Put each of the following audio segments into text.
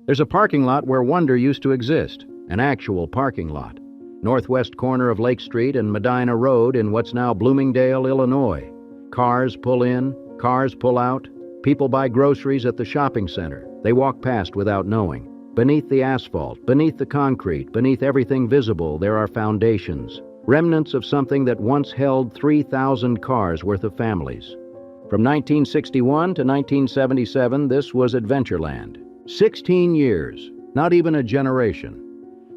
There's a parking lot where wonder used to exist, an actual parking lot. Northwest corner of Lake Street and Medinah Road in what's now Bloomingdale, Illinois. Cars pull in, cars pull out. People buy groceries at the shopping center. They walk past without knowing. Beneath the asphalt, beneath the concrete, beneath everything visible, there are foundations. Remnants of something that once held 3,000 cars worth of families. From 1961 to 1977, this was Adventureland. 16 years, not even a generation.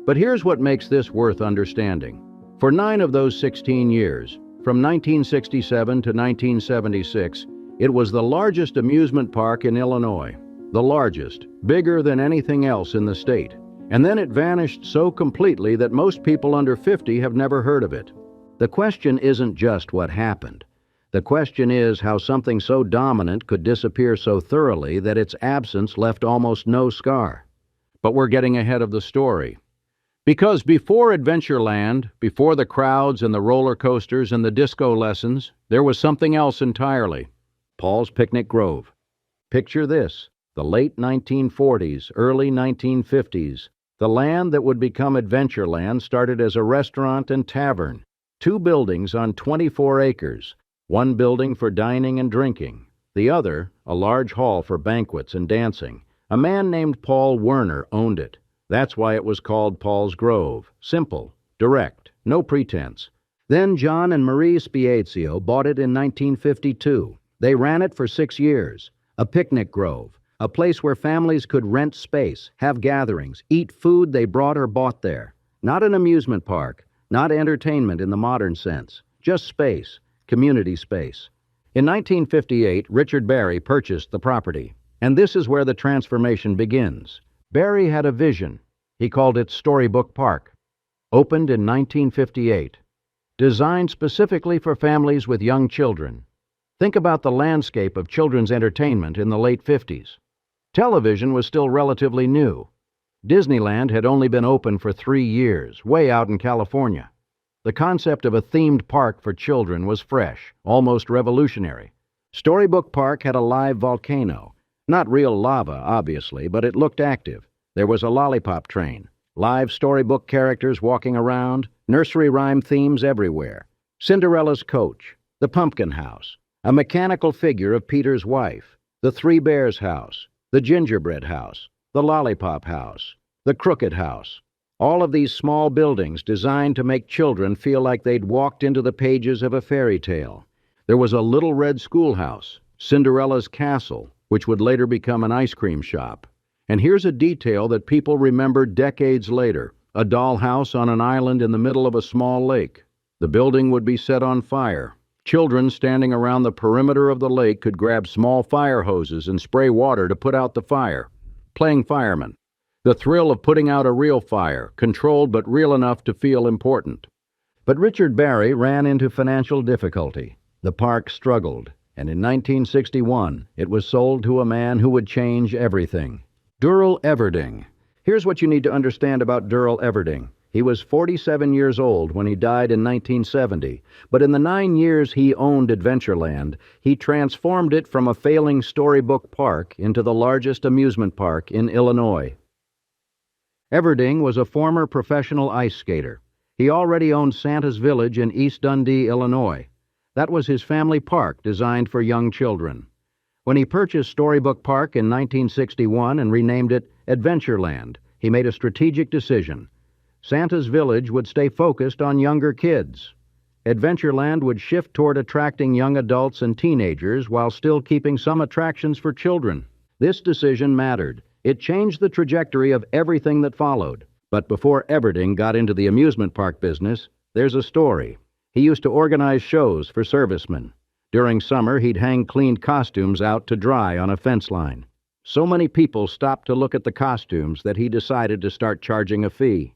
But here's what makes this worth understanding. For 9 of those 16 years, from 1967 to 1976, it was the largest amusement park in Illinois. The largest, bigger than anything else in the state. And then it vanished so completely that most people under 50 have never heard of it. The question isn't just what happened. The question is how something so dominant could disappear so thoroughly that its absence left almost no scar. But we're getting ahead of the story. Because before Adventureland, before the crowds and the roller coasters and the disco lessons, there was something else entirely. Paul's Picnic Grove. Picture this, the late 1940s, early 1950s. The land that would become Adventureland started as a restaurant and tavern. 2 buildings on 24 acres. One building for dining and drinking. The other, a large hall for banquets and dancing. A man named Paul Werner owned it. That's why it was called Paul's Grove. Simple, direct, no pretense. Then John and Marie Spiezio bought it in 1952. They ran it for 6 years. A picnic grove, a place where families could rent space, have gatherings, eat food they brought or bought there. Not an amusement park, not entertainment in the modern sense, just space, community space. In 1958, Richard Barry purchased the property. And this is where the transformation begins. Barry had a vision. He called it Storybook Park. Opened in 1958. Designed specifically for families with young children. Think about the landscape of children's entertainment in the late 50s. Television was still relatively new. Disneyland had only been open for 3 years, way out in California. The concept of a themed park for children was fresh, almost revolutionary. Storybook Park had a live volcano. Not real lava, obviously, but it looked active. There was a lollipop train, live storybook characters walking around, nursery rhyme themes everywhere. Cinderella's coach, the pumpkin house, a mechanical figure of Peter's wife, the 3 Bears house, the gingerbread house, the lollipop house, the crooked house. All of these small buildings designed to make children feel like they'd walked into the pages of a fairy tale. There was a little red schoolhouse, Cinderella's castle, which would later become an ice cream shop. And here's a detail that people remember decades later, a dollhouse on an island in the middle of a small lake. The building would be set on fire. Children standing around the perimeter of the lake could grab small fire hoses and spray water to put out the fire. Playing firemen. The thrill of putting out a real fire, controlled but real enough to feel important. But Richard Barry ran into financial difficulty. The park struggled. And in 1961, it was sold to a man who would change everything. Durell Everding. Here's what you need to understand about Durell Everding. He was 47 years old when he died in 1970, but in the 9 years he owned Adventureland, he transformed it from a failing storybook park into the largest amusement park in Illinois. Everding was a former professional ice skater. He already owned Santa's Village in East Dundee, Illinois. That was his family park designed for young children. When he purchased Storybook Park in 1961 and renamed it Adventureland, he made a strategic decision. Santa's Village would stay focused on younger kids. Adventureland would shift toward attracting young adults and teenagers while still keeping some attractions for children. This decision mattered. It changed the trajectory of everything that followed. But before Everding got into the amusement park business, there's a story. He used to organize shows for servicemen. During summer, he'd hang cleaned costumes out to dry on a fence line. So many people stopped to look at the costumes that he decided to start charging a fee.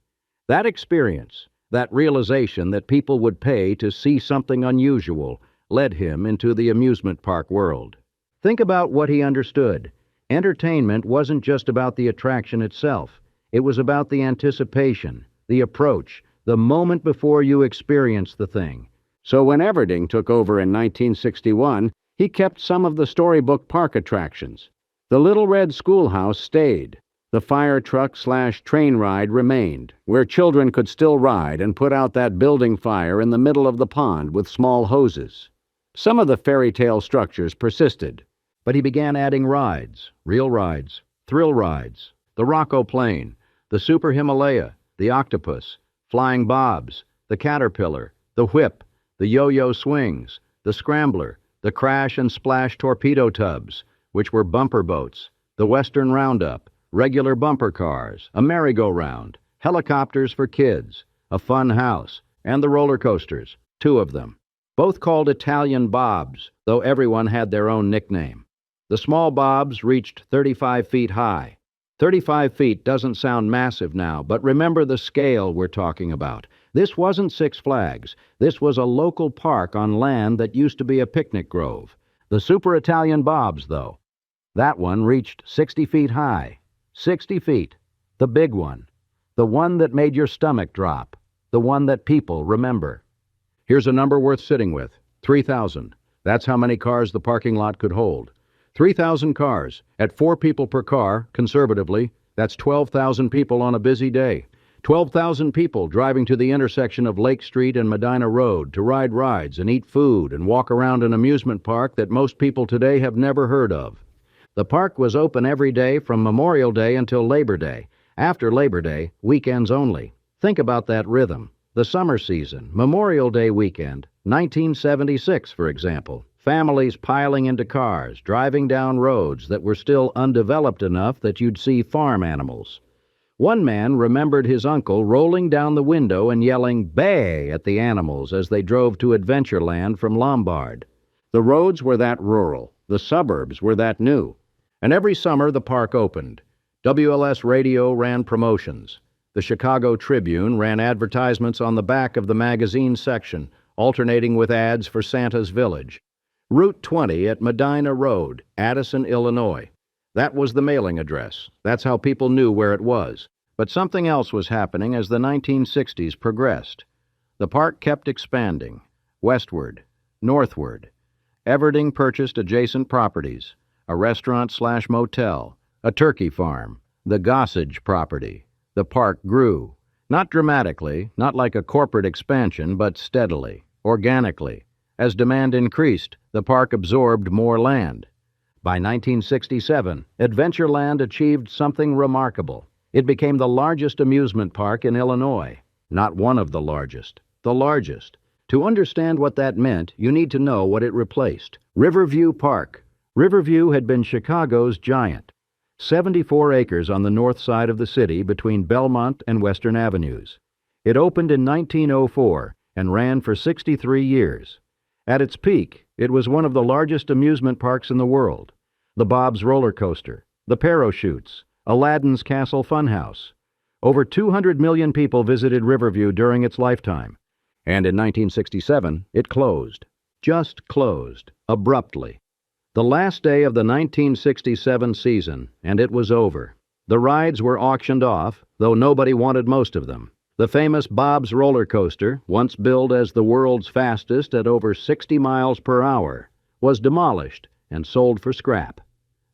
That experience, that realization that people would pay to see something unusual, led him into the amusement park world. Think about what he understood. Entertainment wasn't just about the attraction itself. It was about the anticipation, the approach, the moment before you experience the thing. So when Everding took over in 1961, he kept some of the Storybook Park attractions. The Little Red Schoolhouse stayed. The fire truck/train ride remained, where children could still ride and put out that building fire in the middle of the pond with small hoses. Some of the fairy tale structures persisted. But he began adding rides, real rides, thrill rides, the Rocco plane, the Super Himalaya, the Octopus, Flying Bobs, the Caterpillar, the Whip, the Yo-Yo Swings, the Scrambler, the Crash and Splash torpedo tubs, which were bumper boats, the Western Roundup, regular bumper cars, a merry-go-round, helicopters for kids, a fun house, and the roller coasters, 2 of them, both called Italian Bobs, though everyone had their own nickname. The small Bobs reached 35 feet high. 35 feet doesn't sound massive now, but remember the scale we're talking about. This wasn't Six Flags. This was a local park on land that used to be a picnic grove. The Super Italian Bobs, though, that one reached 60 feet high. 60 feet. The big one. The one that made your stomach drop. The one that people remember. Here's a number worth sitting with. 3,000. That's how many cars the parking lot could hold. 3,000 cars. At 4 people per car, conservatively, that's 12,000 people on a busy day. 12,000 people driving to the intersection of Lake Street and Medinah Road to ride rides and eat food and walk around an amusement park that most people today have never heard of. The park was open every day from Memorial Day until Labor Day. After Labor Day, weekends only. Think about that rhythm. The summer season, Memorial Day weekend, 1976, for example. Families piling into cars, driving down roads that were still undeveloped enough that you'd see farm animals. One man remembered his uncle rolling down the window and yelling "Bay" at the animals as they drove to Adventureland from Lombard. The roads were that rural. The suburbs were that new. And every summer the park opened. WLS Radio ran promotions. The Chicago Tribune ran advertisements on the back of the magazine section, alternating with ads for Santa's Village. Route 20 at Medinah Road, Addison, Illinois. That was the mailing address. That's how people knew where it was. But something else was happening as the 1960s progressed. The park kept expanding. Westward, northward. Everding purchased adjacent properties. A restaurant/motel, a turkey farm, the Gossage property. The park grew. Not dramatically, not like a corporate expansion, but steadily, organically. As demand increased, the park absorbed more land. By 1967, Adventureland achieved something remarkable. It became the largest amusement park in Illinois. Not one of the largest, the largest. To understand what that meant, you need to know what it replaced. Riverview Park. Riverview had been Chicago's giant. 74 acres on the north side of the city between Belmont and Western Avenues. It opened in 1904 and ran for 63 years. At its peak, it was one of the largest amusement parks in the world. The Bob's roller coaster, the parachutes, Aladdin's Castle Funhouse. Over 200 million people visited Riverview during its lifetime. And in 1967, it closed. Just closed, abruptly. The last day of the 1967 season, and it was over. The rides were auctioned off, though nobody wanted most of them. The famous Bob's roller coaster, once billed as the world's fastest at over 60 miles per hour, was demolished and sold for scrap.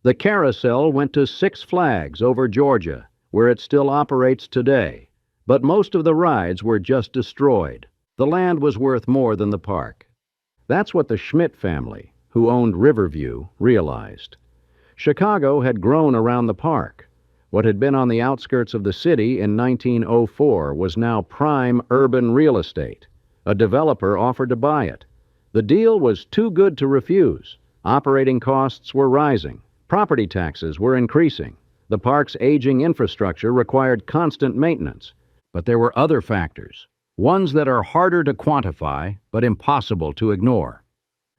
The carousel went to Six Flags over Georgia, where it still operates today. But most of the rides were just destroyed. The land was worth more than the park. That's what the Schmidt family, who owned Riverview, realized. Chicago had grown around the park. What had been on the outskirts of the city in 1904 was now prime urban real estate. A developer offered to buy it. The deal was too good to refuse. Operating costs were rising. Property taxes were increasing. The park's aging infrastructure required constant maintenance. But there were other factors, ones that are harder to quantify but impossible to ignore.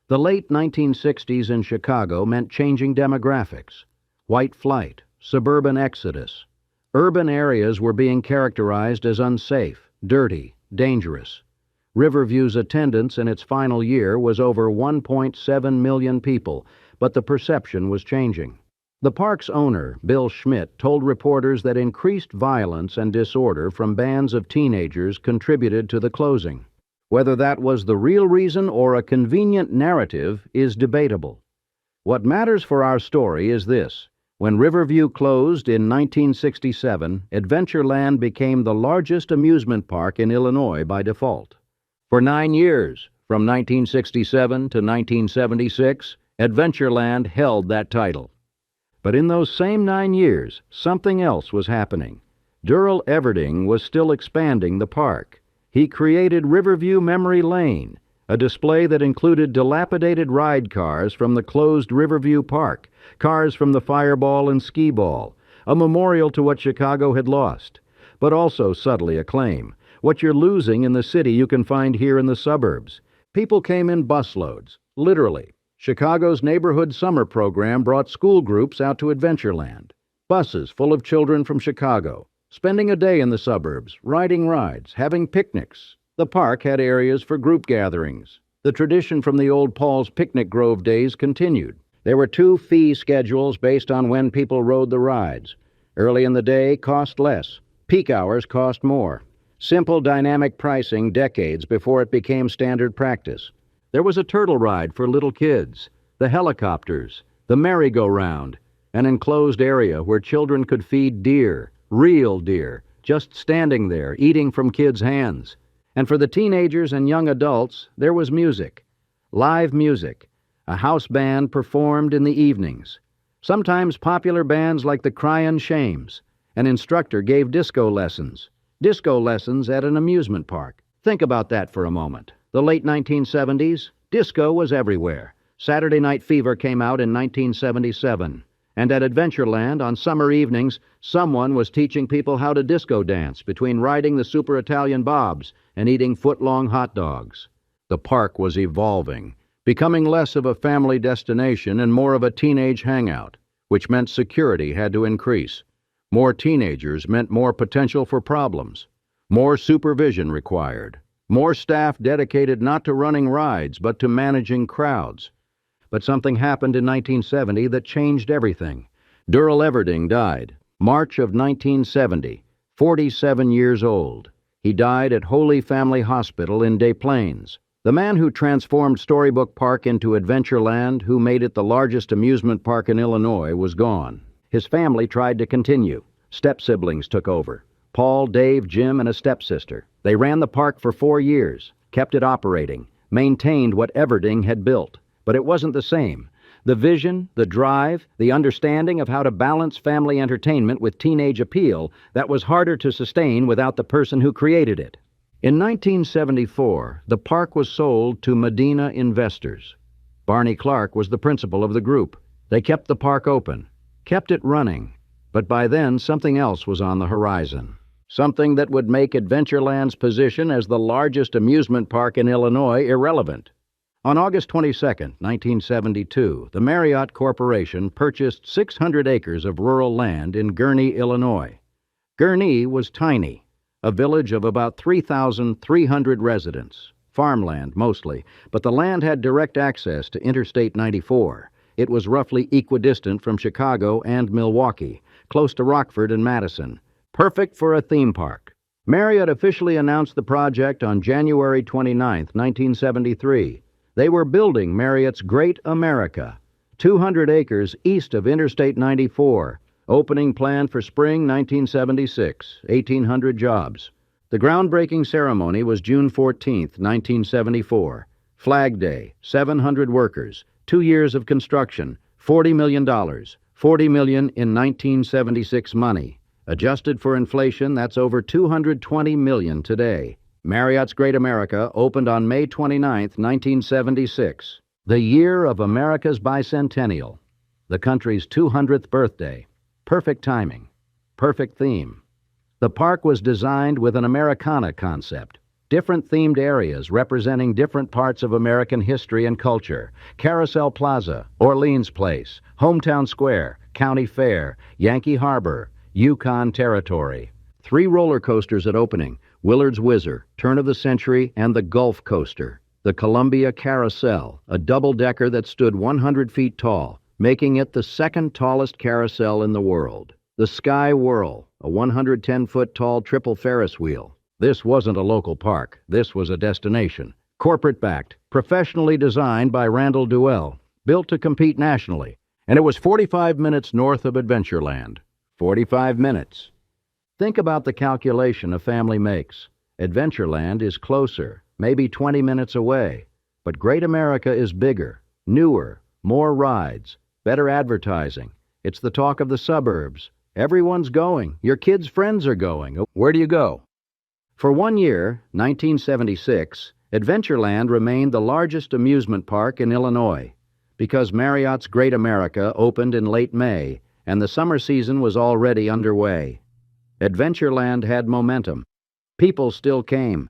The late 1960s in Chicago meant changing demographics. White flight, suburban exodus. Urban areas were being characterized as unsafe, dirty, dangerous. Riverview's attendance in its final year was over 1.7 million people, but the perception was changing. The park's owner, Bill Schmidt, told reporters that increased violence and disorder from bands of teenagers contributed to the closing. Whether that was the real reason or a convenient narrative is debatable. What matters for our story is this. When Riverview closed in 1967, Adventureland became the largest amusement park in Illinois by default. For 9 years, from 1967 to 1976, Adventureland held that title. But in those same 9 years, something else was happening. Durell Everding was still expanding the park. He created Riverview Memory Lane, a display that included dilapidated ride cars from the closed Riverview Park, cars from the Fireball and Skee-Ball, a memorial to what Chicago had lost, but also subtly a claim. What you're losing in the city you can find here in the suburbs. People came in busloads, literally. Chicago's neighborhood summer program brought school groups out to Adventureland. Buses full of children from Chicago, spending a day in the suburbs, riding rides, having picnics. The park had areas for group gatherings. The tradition from the old Paul's Picnic Grove days continued. There were 2 fee schedules based on when people rode the rides. Early in the day cost less. Peak hours cost more. Simple dynamic pricing decades before it became standard practice. There was a turtle ride for little kids, the helicopters, the merry-go-round, an enclosed area where children could feed deer, real deer, just standing there, eating from kids' hands. And for the teenagers and young adults, there was music. Live music. A house band performed in the evenings. Sometimes popular bands like the Cryin' Shames. An instructor gave disco lessons. Disco lessons at an amusement park. Think about that for a moment. The late 1970s, disco was everywhere. Saturday Night Fever came out in 1977. And at Adventureland, on summer evenings, someone was teaching people how to disco dance between riding the Super Italian Bobs and eating foot-long hot dogs. The park was evolving, becoming less of a family destination and more of a teenage hangout, which meant security had to increase. More teenagers meant more potential for problems, more supervision required, more staff dedicated not to running rides but to managing crowds. But something happened in 1970 that changed everything. Durell Everding died, March of 1970, 47 years old. He died at Holy Family Hospital in Des Plaines. The man who transformed Storybook Park into Adventureland, who made it the largest amusement park in Illinois, was gone. His family tried to continue. Step-siblings took over. Paul, Dave, Jim, and a stepsister. They ran the park for 4 years, kept it operating, maintained what Everding had built. But it wasn't the same. The vision, the drive, the understanding of how to balance family entertainment with teenage appeal, that was harder to sustain without the person who created it. In 1974, the park was sold to Medinah investors. Barney Clark was the principal of the group. They kept the park open, kept it running, but by then something else was on the horizon. Something that would make Adventureland's position as the largest amusement park in Illinois irrelevant. On August 22, 1972, the Marriott Corporation purchased 600 acres of rural land in Gurnee, Illinois. Gurnee was tiny, a village of about 3,300 residents, farmland mostly, but the land had direct access to Interstate 94. It was roughly equidistant from Chicago and Milwaukee, close to Rockford and Madison, perfect for a theme park. Marriott officially announced the project on January 29, 1973. They were building Marriott's Great America, 200 acres east of Interstate 94, opening planned for spring 1976, 1,800 jobs. The groundbreaking ceremony was June 14, 1974. Flag Day, 700 workers, 2 years of construction, $40 million, $40 million in 1976 money. Adjusted for inflation, that's over $220 million today. Marriott's Great America opened on May 29, 1976, the year of America's bicentennial, the country's 200th birthday. Perfect timing, perfect theme. The park was designed with an Americana concept, different themed areas representing different parts of American history and culture. Carousel Plaza, Orleans Place, Hometown Square, County Fair, Yankee Harbor, Yukon Territory. 3 roller coasters at opening: Willard's Whizzer, Turn of the Century, and the Gulf Coaster. The Columbia Carousel, a double-decker that stood 100 feet tall, making it the second tallest carousel in the world. The Sky Whirl, a 110-foot-tall triple Ferris wheel. This wasn't a local park. This was a destination. Corporate-backed, professionally designed by Randall Durell, built to compete nationally. And it was 45 minutes north of Adventureland. 45 minutes. Think about the calculation a family makes. Adventureland is closer, maybe 20 minutes away. But Great America is bigger, newer, more rides, better advertising. It's the talk of the suburbs. Everyone's going. Your kids' friends are going. Where do you go? For 1 year, 1976, Adventureland remained the largest amusement park in Illinois because Marriott's Great America opened in late May and the summer season was already underway. Adventureland had momentum. People still came.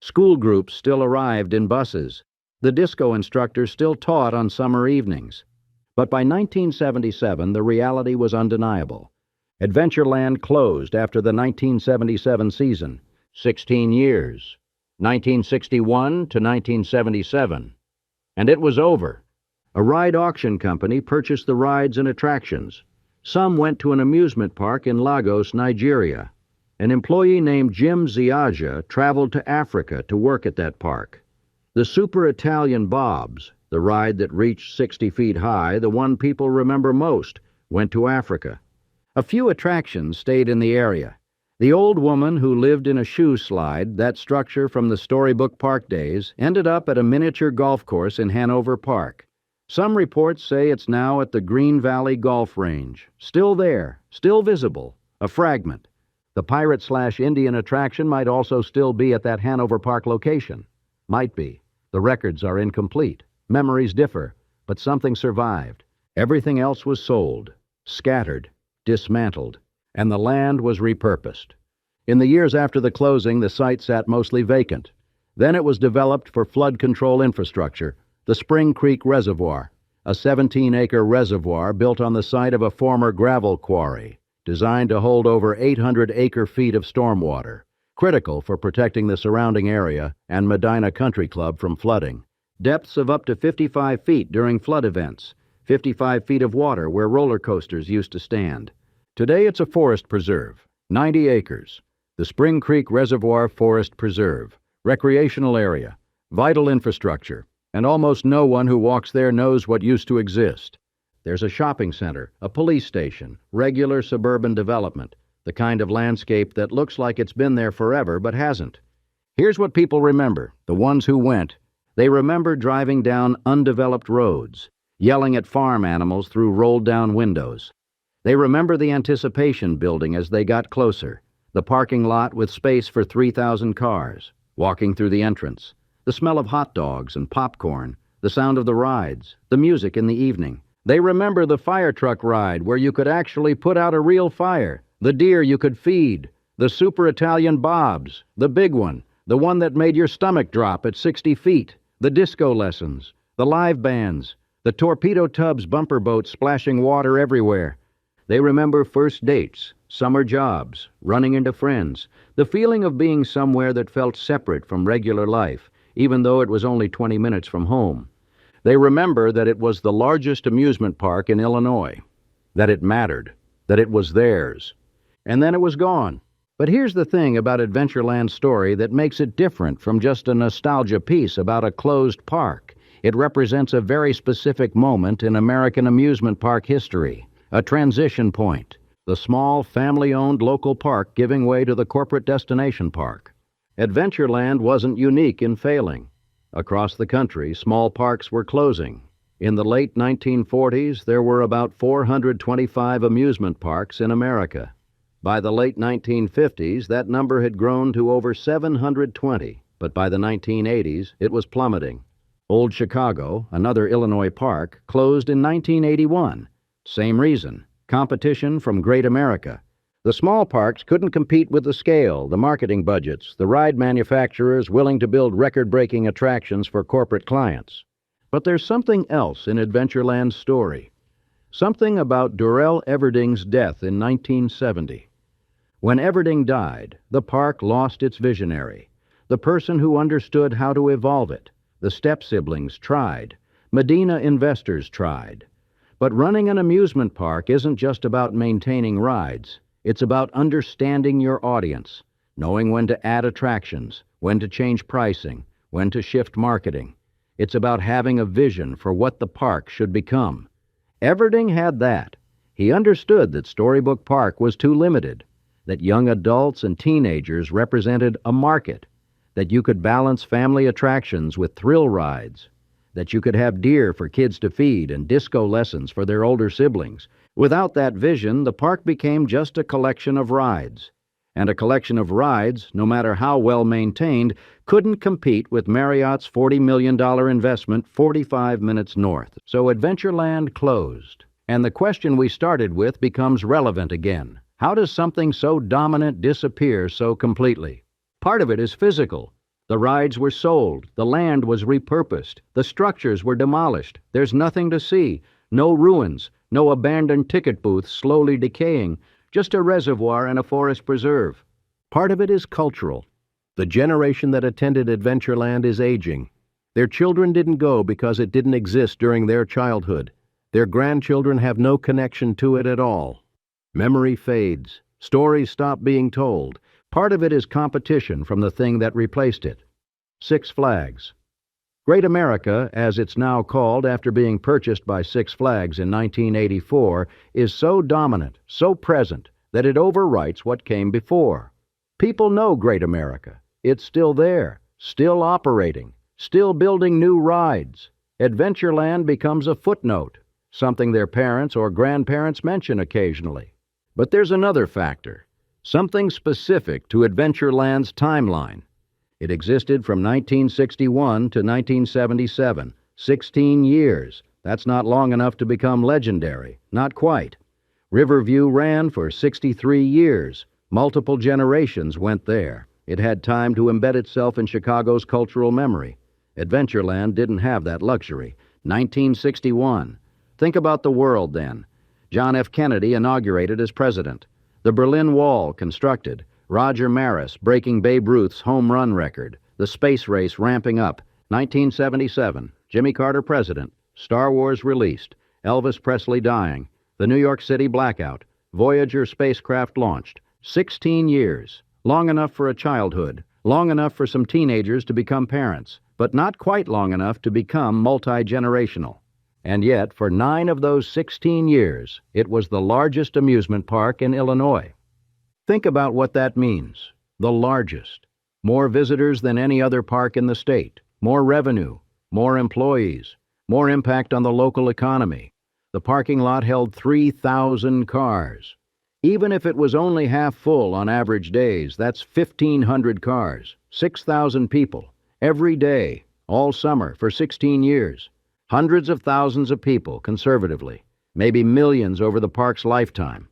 School groups still arrived in buses. The disco instructors still taught on summer evenings. But by 1977, the reality was undeniable. Adventureland closed after the 1977 season. 16 years. 1961 to 1977. And it was over. A ride auction company purchased the rides and attractions. Some went to an amusement park in Lagos, Nigeria. An employee named Jim Ziaja traveled to Africa to work at that park. The Super Italian Bobs, the ride that reached 60 feet high, the one people remember most, went to Africa. A few attractions stayed in the area. The old woman who lived in a shoe slide, that structure from the Storybook Park days, ended up at a miniature golf course in Hanover Park. Some reports say it's now at the Green Valley Golf Range. Still there, still visible, a fragment. The pirate/Indian attraction might also still be at that Hanover Park location. Might be. The records are incomplete. Memories differ. But something survived. Everything else was sold, scattered, dismantled, and the land was repurposed. In the years after the closing, the site sat mostly vacant. Then it was developed for flood control infrastructure. The Spring Creek Reservoir, a 17-acre reservoir built on the site of a former gravel quarry, designed to hold over 800 acre-feet of stormwater, critical for protecting the surrounding area and Medinah Country Club from flooding. Depths of up to 55 feet during flood events, 55 feet of water where roller coasters used to stand. Today it's a forest preserve, 90 acres. The Spring Creek Reservoir Forest Preserve, recreational area, vital infrastructure, and almost no one who walks there knows what used to exist. There's a shopping center, a police station, regular suburban development, the kind of landscape that looks like it's been there forever but hasn't. Here's what people remember, the ones who went. They remember driving down undeveloped roads, yelling at farm animals through rolled-down windows. They remember the anticipation building as they got closer, the parking lot with space for 3,000 cars, walking through the entrance, the smell of hot dogs and popcorn, the sound of the rides, the music in the evening. They remember the fire truck ride where you could actually put out a real fire, the deer you could feed, the Super Italian Bobs, the big one, the one that made your stomach drop at 60 feet, the disco lessons, the live bands, the torpedo tubs bumper boats splashing water everywhere. They remember first dates, summer jobs, running into friends, the feeling of being somewhere that felt separate from regular life, even though it was only 20 minutes from home. They remember that it was the largest amusement park in Illinois, that it mattered, that it was theirs. And then it was gone. But here's the thing about Adventureland's story that makes it different from just a nostalgia piece about a closed park. It represents a very specific moment in American amusement park history, a transition point, the small, family-owned local park giving way to the corporate destination park. Adventureland wasn't unique in failing. Across the country, small parks were closing. In the late 1940s, there were about 425 amusement parks in America. By the late 1950s, that number had grown to over 720, but by the 1980s, it was plummeting. Old Chicago, another Illinois park, closed in 1981. Same reason, competition from Great America. The small parks couldn't compete with the scale, the marketing budgets, the ride manufacturers willing to build record-breaking attractions for corporate clients. But there's something else in Adventureland's story. Something about Durell Everding's death in 1970. When Everding died, the park lost its visionary, the person who understood how to evolve it. The step-siblings tried. Medinah investors tried. But running an amusement park isn't just about maintaining rides. It's about understanding your audience, knowing when to add attractions, when to change pricing, when to shift marketing. It's about having a vision for what the park should become. Everding had that. He understood that Storybook Park was too limited, that young adults and teenagers represented a market, that you could balance family attractions with thrill rides, that you could have deer for kids to feed and disco lessons for their older siblings. Without that vision, the park became just a collection of rides. And a collection of rides, no matter how well maintained, couldn't compete with Marriott's $40 million investment 45 minutes north. So Adventureland closed. And the question we started with becomes relevant again. How does something so dominant disappear so completely? Part of it is physical. The rides were sold, the land was repurposed, the structures were demolished. There's nothing to see, no ruins, no abandoned ticket booths slowly decaying, just a reservoir and a forest preserve. Part of it is cultural. The generation that attended Adventureland is aging. Their children didn't go because it didn't exist during their childhood. Their grandchildren have no connection to it at all. Memory fades. Stories stop being told. Part of it is competition from the thing that replaced it. Six Flags. Great America, as it's now called after being purchased by Six Flags in 1984, is so dominant, so present, that it overwrites what came before. People know Great America. It's still there, still operating, still building new rides. Adventureland becomes a footnote, something their parents or grandparents mention occasionally. But there's another factor, something specific to Adventureland's timeline. It existed from 1961 to 1977, 16 years. That's not long enough to become legendary, not quite. Riverview ran for 63 years. Multiple generations went there. It had time to embed itself in Chicago's cultural memory. Adventureland didn't have that luxury. 1961. Think about the world then. John F. Kennedy inaugurated as president. The Berlin Wall constructed. Roger Maris breaking Babe Ruth's home run record. The space race ramping up. 1977. Jimmy Carter president. Star Wars released. Elvis Presley dying. The New York City blackout. Voyager spacecraft launched. 16 years. Long enough for a childhood. Long enough for some teenagers to become parents. But not quite long enough to become multi-generational. And yet, for 9 of those 16 years, it was the largest amusement park in Illinois. Think about what that means. The largest. More visitors than any other park in the state. More revenue. More employees. More impact on the local economy. The parking lot held 3,000 cars. Even if it was only half full on average days, that's 1,500 cars. 6,000 people. Every day. All summer for 16 years. Hundreds of thousands of people, conservatively. Maybe millions over the park's lifetime.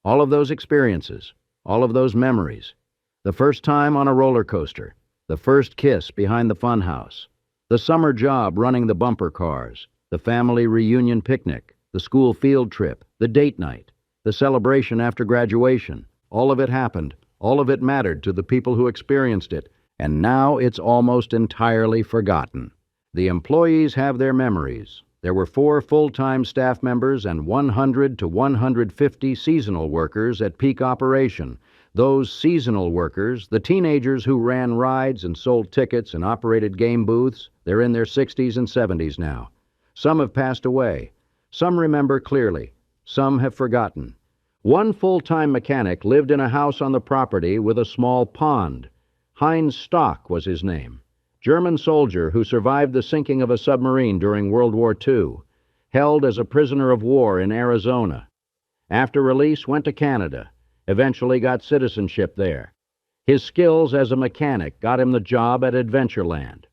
All of those experiences. All of those memories. The first time on a roller coaster. The first kiss behind the funhouse. The summer job running the bumper cars. The family reunion picnic. The school field trip. The date night. The celebration after graduation. All of it happened. All of it mattered to the people who experienced it. And now it's almost entirely forgotten. The employees have their memories. There were 4 full-time staff members and 100 to 150 seasonal workers at peak operation. Those seasonal workers, the teenagers who ran rides and sold tickets and operated game booths, they're in their 60s and 70s now. Some have passed away. Some remember clearly. Some have forgotten. One full-time mechanic lived in a house on the property with a small pond. Heinz Stock was his name. German soldier who survived the sinking of a submarine during World War II, held as a prisoner of war in Arizona. After release, went to Canada, eventually got citizenship there. His skills as a mechanic got him the job at Adventureland.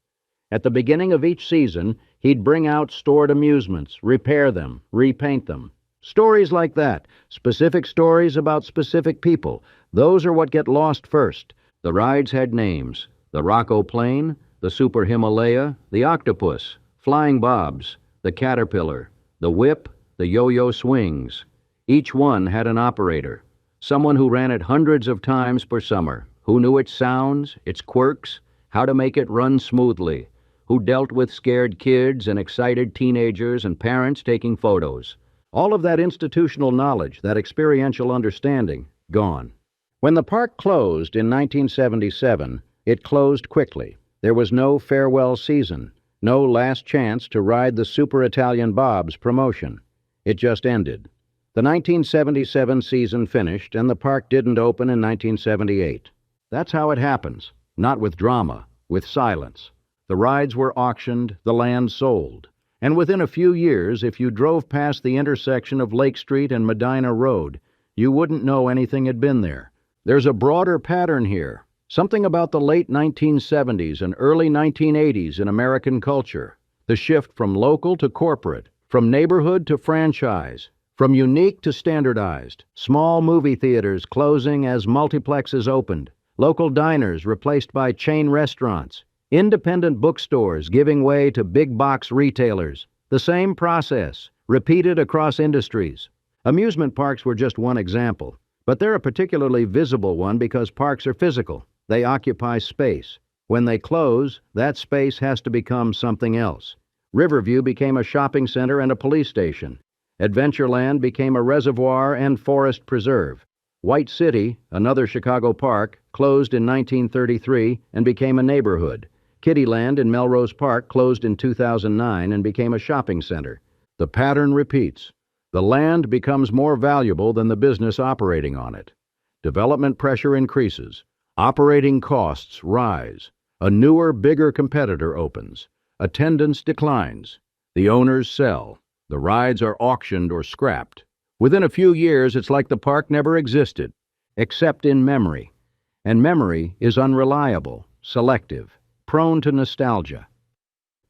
At the beginning of each season, he'd bring out stored amusements, repair them, repaint them. Stories like that, specific stories about specific people, those are what get lost first. The rides had names: the Rocco Plane, the Super Himalaya, the Octopus, Flying Bobs, the Caterpillar, the Whip, the Yo-Yo Swings. Each one had an operator, someone who ran it hundreds of times per summer, who knew its sounds, its quirks, how to make it run smoothly, who dealt with scared kids and excited teenagers and parents taking photos. All of that institutional knowledge, that experiential understanding, gone. When the park closed in 1977, it closed quickly. There was no farewell season, no last chance to ride the Super Italian Bob's promotion. It just ended. The 1977 season finished, and the park didn't open in 1978. That's how it happens. Not with drama, with silence. The rides were auctioned, the land sold. And within a few years, if you drove past the intersection of Lake Street and Medinah Road, you wouldn't know anything had been there. There's a broader pattern here. Something about the late 1970s and early 1980s in American culture. The shift from local to corporate, from neighborhood to franchise, from unique to standardized. Small movie theaters closing as multiplexes opened. Local diners replaced by chain restaurants. Independent bookstores giving way to big box retailers. The same process, repeated across industries. Amusement parks were just one example, but they're a particularly visible one because parks are physical. They occupy space. When they close, that space has to become something else. Riverview became a shopping center and a police station. Adventureland became a reservoir and forest preserve. White City, another Chicago park, closed in 1933 and became a neighborhood. Kittyland in Melrose Park closed in 2009 and became a shopping center. The pattern repeats. The land becomes more valuable than the business operating on it. Development pressure increases. Operating costs rise. A newer, bigger competitor opens. Attendance declines. The owners sell. The rides are auctioned or scrapped. Within a few years, it's like the park never existed, except in memory. And memory is unreliable, selective, prone to nostalgia.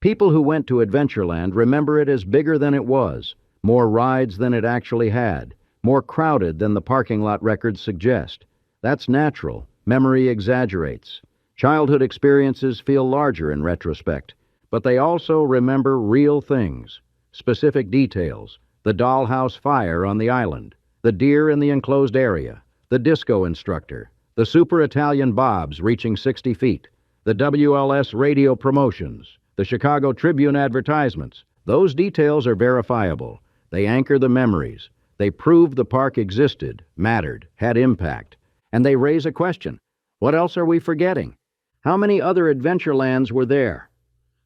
People who went to Adventureland remember it as bigger than it was, more rides than it actually had, more crowded than the parking lot records suggest. That's natural. Memory exaggerates. Childhood experiences feel larger in retrospect, but they also remember real things, specific details, the dollhouse fire on the island, the deer in the enclosed area, the disco instructor, the super Italian bobs reaching 60 feet, the WLS radio promotions, the Chicago Tribune advertisements. Those details are verifiable. They anchor the memories. They prove the park existed, mattered, had impact. And they raise a question. What else are we forgetting? How many other Adventurelands were there?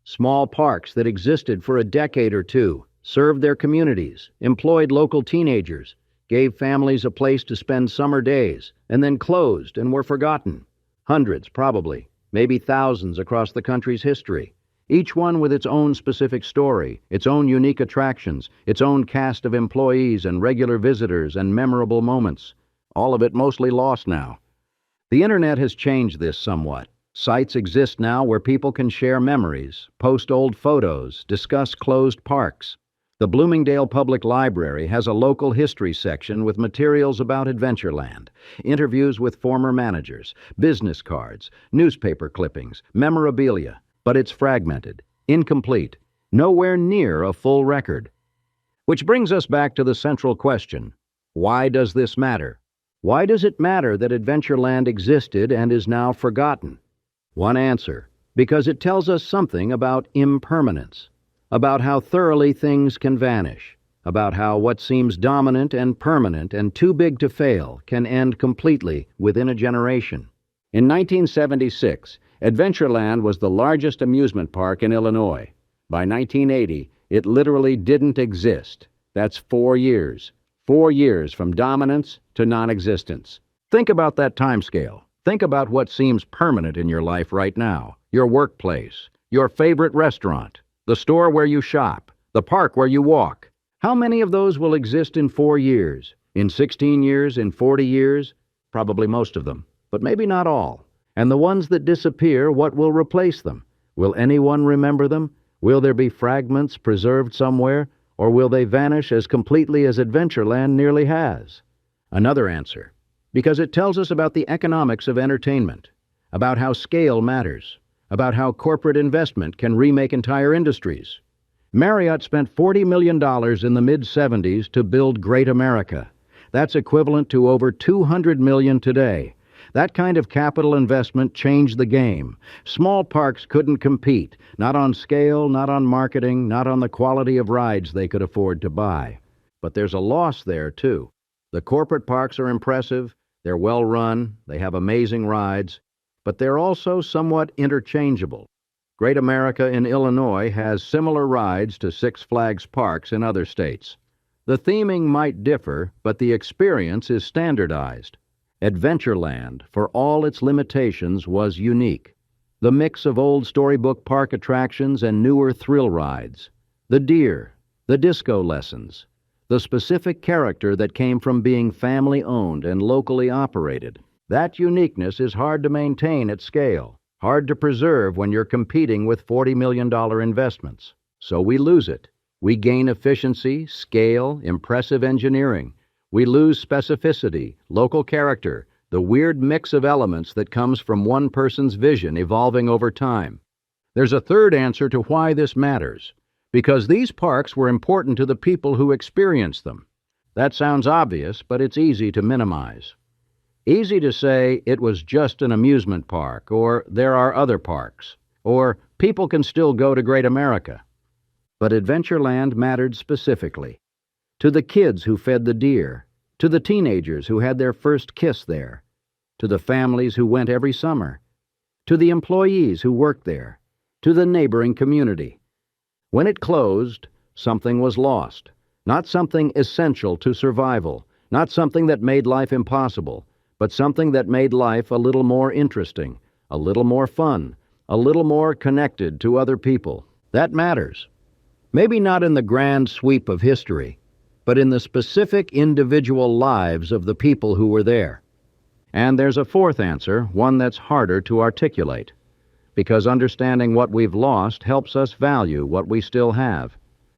Small parks that existed for a decade or two, served their communities, employed local teenagers, gave families a place to spend summer days, and then closed and were forgotten. Hundreds, probably, maybe thousands across the country's history. Each one with its own specific story, its own unique attractions, its own cast of employees and regular visitors and memorable moments. All of it mostly lost now. The internet has changed this somewhat. Sites exist now where people can share memories, post old photos, discuss closed parks. The Bloomingdale Public Library has a local history section with materials about Adventureland, interviews with former managers, business cards, newspaper clippings, memorabilia, but it's fragmented, incomplete, nowhere near a full record. Which brings us back to the central question. Why does this matter? Why does it matter that Adventureland existed and is now forgotten? One answer, because it tells us something about impermanence, about how thoroughly things can vanish, about how what seems dominant and permanent and too big to fail can end completely within a generation. In 1976, Adventureland was the largest amusement park in Illinois. By 1980, it literally didn't exist. That's 4 years. 4 years from dominance to non-existence. Think about that time scale. Think about what seems permanent in your life right now. Your workplace, your favorite restaurant, the store where you shop, the park where you walk. How many of those will exist in 4 years? In 16 years? In 40 years? Probably most of them, but maybe not all. And the ones that disappear, what will replace them? Will anyone remember them? Will there be fragments preserved somewhere? Or will they vanish as completely as Adventureland nearly has? Another answer, because it tells us about the economics of entertainment, about how scale matters, about how corporate investment can remake entire industries. Marriott spent $40 million in the mid-'70s to build Great America. That's equivalent to over $200 million today. That kind of capital investment changed the game. Small parks couldn't compete, not on scale, not on marketing, not on the quality of rides they could afford to buy. But there's a loss there, too. The corporate parks are impressive, they're well run, they have amazing rides, but they're also somewhat interchangeable. Great America in Illinois has similar rides to Six Flags parks in other states. The theming might differ, but the experience is standardized. Adventureland, for all its limitations, was unique. The mix of old Storybook Park attractions and newer thrill rides. The deer, the disco lessons, the specific character that came from being family-owned and locally operated. That uniqueness is hard to maintain at scale, hard to preserve when you're competing with $40 million investments. So we lose it. We gain efficiency, scale, impressive engineering. We lose specificity, local character, the weird mix of elements that comes from one person's vision evolving over time. There's a third answer to why this matters. Because these parks were important to the people who experienced them. That sounds obvious, but it's easy to minimize. Easy to say it was just an amusement park, or there are other parks, or people can still go to Great America. But Adventureland mattered specifically. To the kids who fed the deer, to the teenagers who had their first kiss there, to the families who went every summer, to the employees who worked there, to the neighboring community. When it closed, something was lost. Not something essential to survival, not something that made life impossible, but something that made life a little more interesting, a little more fun, a little more connected to other people. That matters. Maybe not in the grand sweep of history, but in the specific individual lives of the people who were there. And there's a fourth answer, one that's harder to articulate. Because understanding what we've lost helps us value what we still have.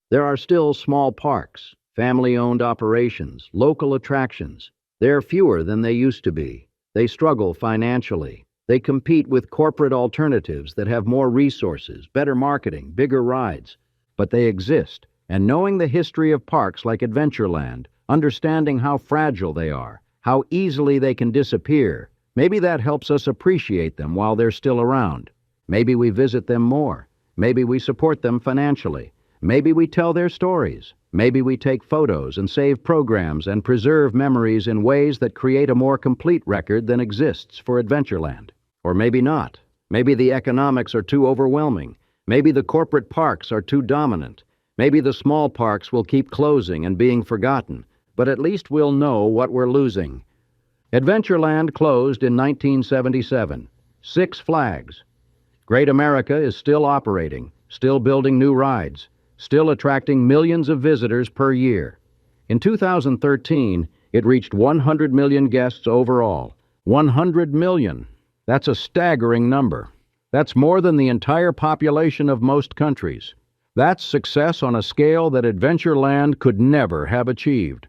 There are still small parks, family-owned operations, local attractions. They're fewer than they used to be. They struggle financially. They compete with corporate alternatives that have more resources, better marketing, bigger rides. But they exist, and knowing the history of parks like Adventureland, understanding how fragile they are, how easily they can disappear, maybe that helps us appreciate them while they're still around. Maybe we visit them more. Maybe we support them financially. Maybe we tell their stories. Maybe we take photos and save programs and preserve memories in ways that create a more complete record than exists for Adventureland. Or maybe not. Maybe the economics are too overwhelming. Maybe the corporate parks are too dominant. Maybe the small parks will keep closing and being forgotten. But at least we'll know what we're losing. Adventureland closed in 1977. 6 flags. Great America is still operating, still building new rides, still attracting millions of visitors per year. In 2013, it reached 100 million guests overall. 100 million. That's a staggering number. That's more than the entire population of most countries. That's success on a scale that Adventureland could never have achieved.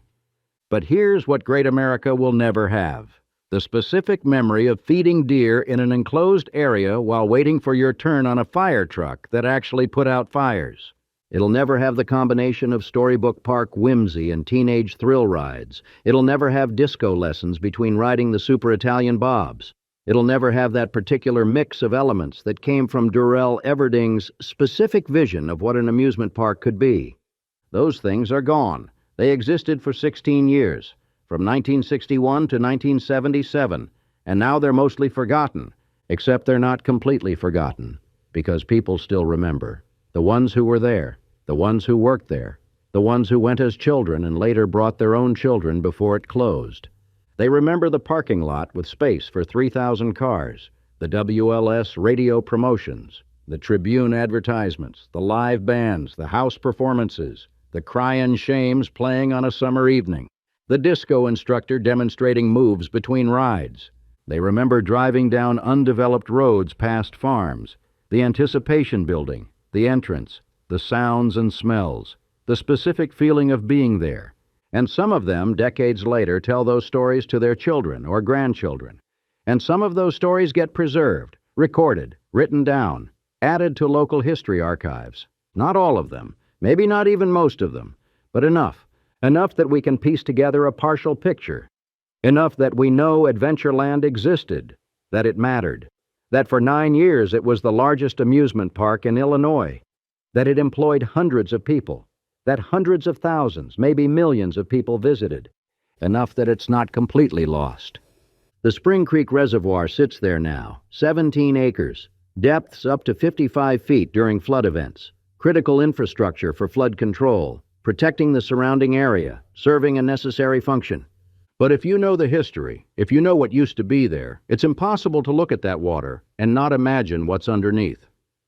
But here's what Great America will never have. The specific memory of feeding deer in an enclosed area while waiting for your turn on a fire truck that actually put out fires. It'll never have the combination of Storybook Park whimsy and teenage thrill rides. It'll never have disco lessons between riding the Super Italian bobs. It'll never have that particular mix of elements that came from Durell Everding's specific vision of what an amusement park could be. Those things are gone. They existed for 16 years. From 1961 to 1977, and now they're mostly forgotten, except they're not completely forgotten, because people still remember. The ones who were there, the ones who worked there, the ones who went as children and later brought their own children before it closed. They remember the parking lot with space for 3,000 cars, the WLS radio promotions, the Tribune advertisements, the live bands, the house performances, the Cryin' Shames playing on a summer evening, the disco instructor demonstrating moves between rides. They remember driving down undeveloped roads past farms, the anticipation building, the entrance, the sounds and smells, the specific feeling of being there. And some of them, decades later, tell those stories to their children or grandchildren. And some of those stories get preserved, recorded, written down, added to local history archives. Not all of them, maybe not even most of them, but enough. Enough that we can piece together a partial picture. Enough that we know Adventureland existed, that it mattered, that for 9 years it was the largest amusement park in Illinois, that it employed hundreds of people, that hundreds of thousands, maybe millions of people visited. Enough that it's not completely lost. The Spring Creek Reservoir sits there now, 17 acres, depths up to 55 feet during flood events, critical infrastructure for flood control, protecting the surrounding area, serving a necessary function. But if you know the history, if you know what used to be there, it's impossible to look at that water and not imagine what's underneath.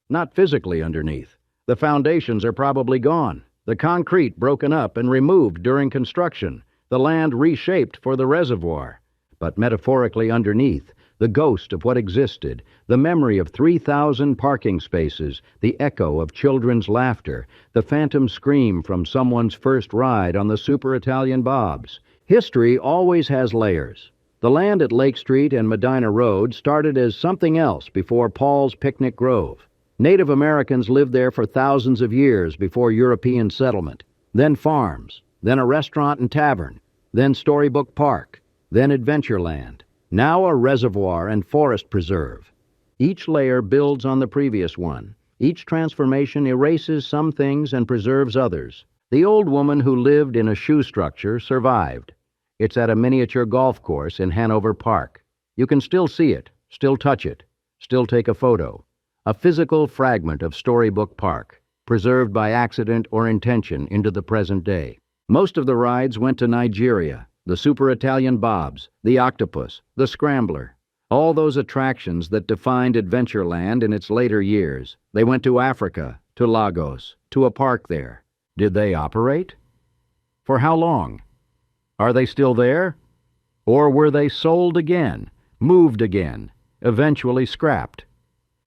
Not physically underneath. The foundations are probably gone, the concrete broken up and removed during construction, the land reshaped for the reservoir. But metaphorically underneath, the ghost of what existed, the memory of 3,000 parking spaces, the echo of children's laughter, the phantom scream from someone's first ride on the Super Italian Bobs. History always has layers. The land at Lake Street and Medinah Road started as something else before Paul's Picnic Grove. Native Americans lived there for thousands of years before European settlement. Then farms, then a restaurant and tavern, then Storybook Park, then Adventureland. Now a reservoir and forest preserve. Each layer builds on the previous one. Each transformation erases some things and preserves others. The old woman who lived in a shoe structure survived. It's at a miniature golf course in Hanover Park. You can still see it, still touch it, still take a photo. A physical fragment of Storybook Park, preserved by accident or intention into the present day. Most of the rides went to Nigeria. The Super Italian Bobs, the Octopus, the Scrambler, all those attractions that defined Adventureland in its later years. They went to Africa, to Lagos, to a park there. Did they operate? For how long? Are they still there? Or were they sold again, moved again, eventually scrapped?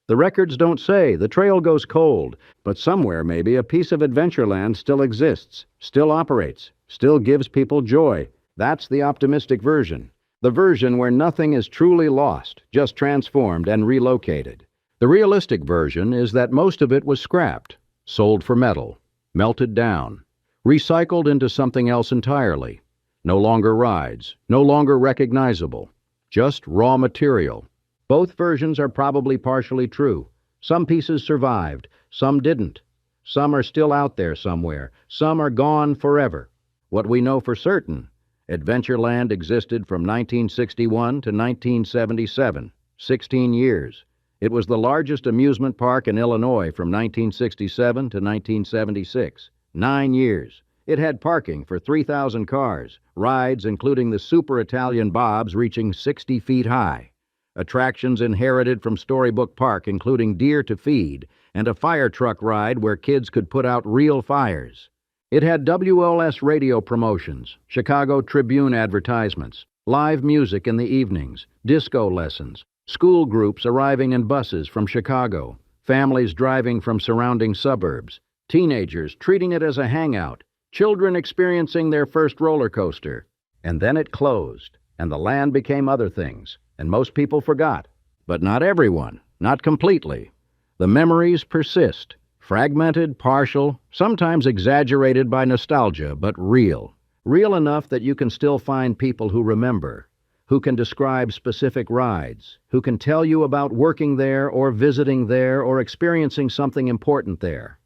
The records don't say. The trail goes cold, but somewhere maybe a piece of Adventureland still exists, still operates, still gives people joy. That's the optimistic version, the version where nothing is truly lost, just transformed and relocated. The realistic version is that most of it was scrapped, sold for metal, melted down, recycled into something else entirely. No longer rides, no longer recognizable, just raw material. Both versions are probably partially true. Some pieces survived, some didn't. Some are still out there somewhere, some are gone forever. What we know for certain, Adventureland existed from 1961 to 1977, 16 years. It was the largest amusement park in Illinois from 1967 to 1976, 9 years. It had parking for 3,000 cars, rides including the Super Italian Bobs reaching 60 feet high, attractions inherited from Storybook Park including deer to feed, and a fire truck ride where kids could put out real fires. It had WLS radio promotions, Chicago Tribune advertisements, live music in the evenings, disco lessons, school groups arriving in buses from Chicago, families driving from surrounding suburbs, teenagers treating it as a hangout, children experiencing their first roller coaster. And then it closed, and the land became other things, and most people forgot. But not everyone, not completely. The memories persist. Fragmented, partial, sometimes exaggerated by nostalgia, but real. Real enough that you can still find people who remember, who can describe specific rides, who can tell you about working there or visiting there or experiencing something important there.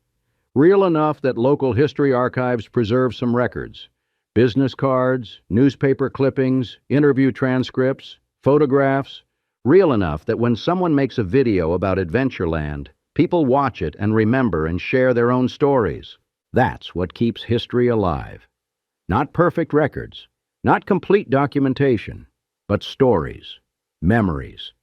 Real enough that local history archives preserve some records. Business cards, newspaper clippings, interview transcripts, photographs. Real enough that when someone makes a video about Adventureland, people watch it and remember and share their own stories. That's what keeps history alive. Not perfect records, not complete documentation, but stories, memories.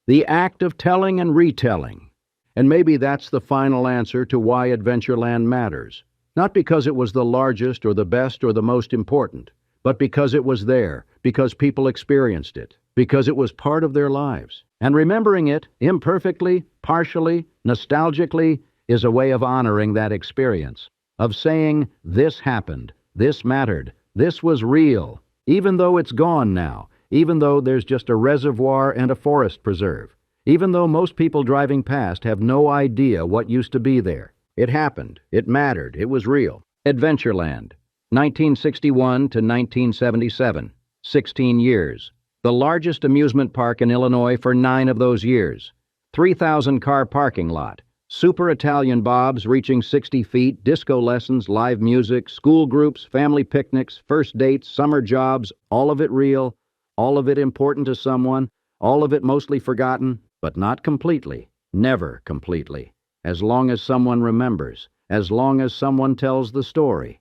The act of telling and retelling. And maybe that's the final answer to why Adventureland matters. Not because it was the largest or the best or the most important, but because it was there, because people experienced it, because it was part of their lives. And remembering it, imperfectly, partially, nostalgically, is a way of honoring that experience, of saying, this happened, this mattered, this was real, even though it's gone now, even though there's just a reservoir and a forest preserve, even though most people driving past have no idea what used to be there. It happened, it mattered, it was real. Adventureland, 1961 to 1977, 16 years. The largest amusement park in Illinois for 9 of those years. 3,000 car parking lot. Super Italian Bobs reaching 60 feet, disco lessons, live music, school groups, family picnics, first dates, summer jobs, all of it real, all of it important to someone, all of it mostly forgotten, but not completely, never completely. As long as someone remembers, as long as someone tells the story.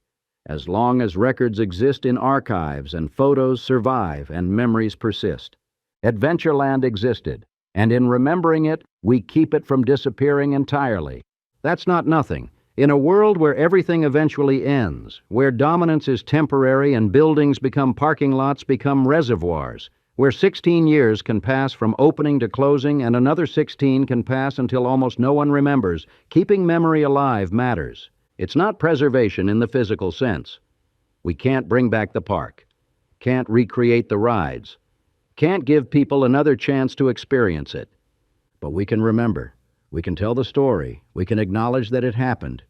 as long as records exist in archives and photos survive and memories persist. Adventureland existed, and in remembering it, we keep it from disappearing entirely. That's not nothing. In a world where everything eventually ends, where dominance is temporary and buildings become parking lots, become reservoirs, where 16 years can pass from opening to closing and another 16 can pass until almost no one remembers, keeping memory alive matters. It's not preservation in the physical sense. We can't bring back the park, can't recreate the rides, can't give people another chance to experience it. But we can remember, we can tell the story, we can acknowledge that it happened.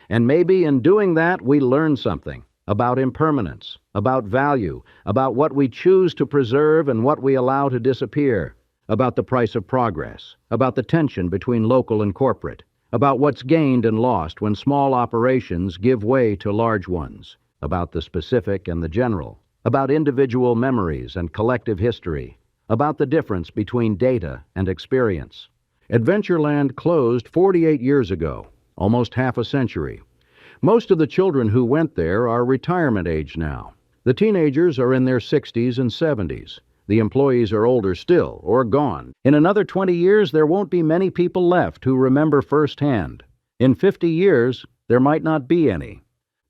And maybe in doing that we learn something about impermanence, about value, about what we choose to preserve and what we allow to disappear, about the price of progress, about the tension between local and corporate, about what's gained and lost when small operations give way to large ones, about the specific and the general, about individual memories and collective history, about the difference between data and experience. Adventureland closed 48 years ago, almost half a century. Most of the children who went there are retirement age now. The teenagers are in their 60s and 70s. The employees are older still, or gone. In another 20 years, there won't be many people left who remember firsthand. In 50 years, there might not be any.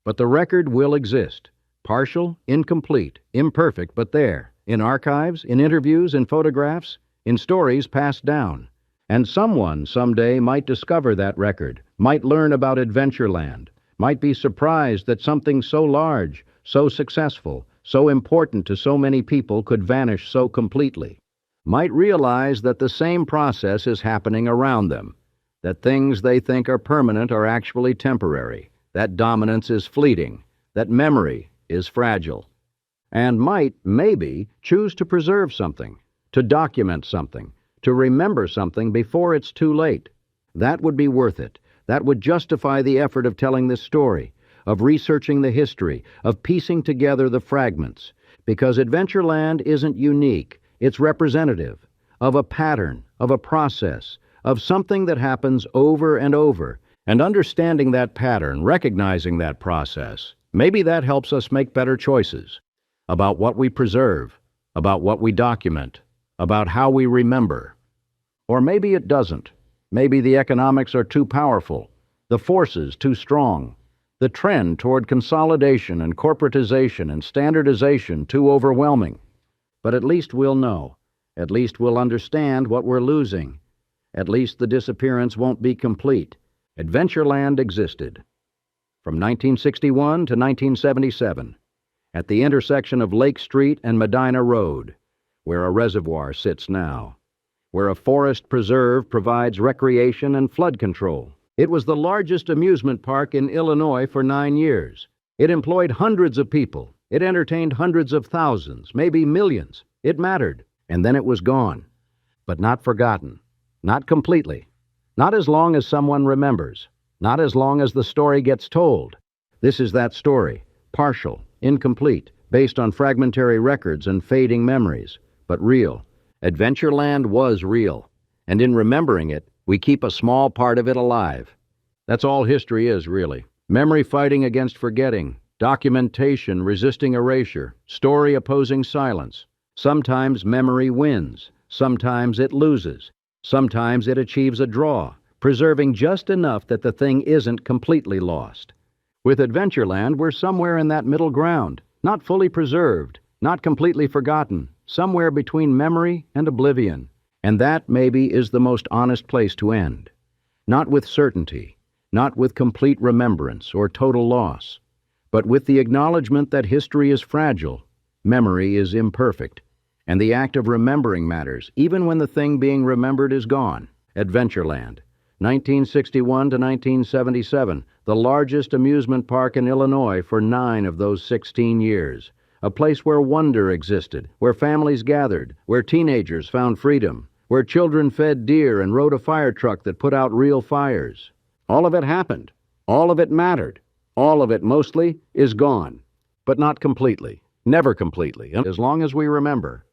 But the record will exist. Partial, incomplete, imperfect, but there. In archives, in interviews, in photographs, in stories passed down. And someone someday might discover that record, might learn about Adventureland, might be surprised that something so large, so successful, so important to so many people could vanish so completely, might realize that the same process is happening around them, that things they think are permanent are actually temporary, that dominance is fleeting, that memory is fragile, and might, maybe, choose to preserve something, to document something, to remember something before it's too late. That would be worth it. That would justify the effort of telling this story, of researching the history, of piecing together the fragments, because Adventureland isn't unique, it's representative of a pattern, of a process, of something that happens over and over, and understanding that pattern, recognizing that process, maybe that helps us make better choices about what we preserve, about what we document, about how we remember. Or maybe it doesn't. Maybe the economics are too powerful, the forces too strong, the trend toward consolidation and corporatization and standardization too overwhelming. But at least we'll know. At least we'll understand what we're losing. At least the disappearance won't be complete. Adventureland existed. From 1961 to 1977, at the intersection of Lake Street and Medinah Road, where a reservoir sits now, where a forest preserve provides recreation and flood control. It was the largest amusement park in Illinois for 9 years. It employed hundreds of people. It entertained hundreds of thousands, maybe millions. It mattered. And then it was gone. But not forgotten. Not completely. Not as long as someone remembers. Not as long as the story gets told. This is that story. Partial, incomplete, based on fragmentary records and fading memories, but real. Adventureland was real, and in remembering it, we keep a small part of it alive. That's all history is, really. Memory fighting against forgetting, documentation resisting erasure, story opposing silence. Sometimes memory wins, sometimes it loses, sometimes it achieves a draw, preserving just enough that the thing isn't completely lost. With Adventureland, we're somewhere in that middle ground, not fully preserved, not completely forgotten, somewhere between memory and oblivion. And that, maybe, is the most honest place to end. Not with certainty, not with complete remembrance or total loss, but with the acknowledgement that history is fragile, memory is imperfect, and the act of remembering matters, even when the thing being remembered is gone. Adventureland, 1961 to 1977, the largest amusement park in Illinois for 9 of those 16 years. A place where wonder existed, where families gathered, where teenagers found freedom, where children fed deer and rode a fire truck that put out real fires. All of it happened. All of it mattered. All of it, mostly, is gone. But not completely. Never completely. As long as we remember,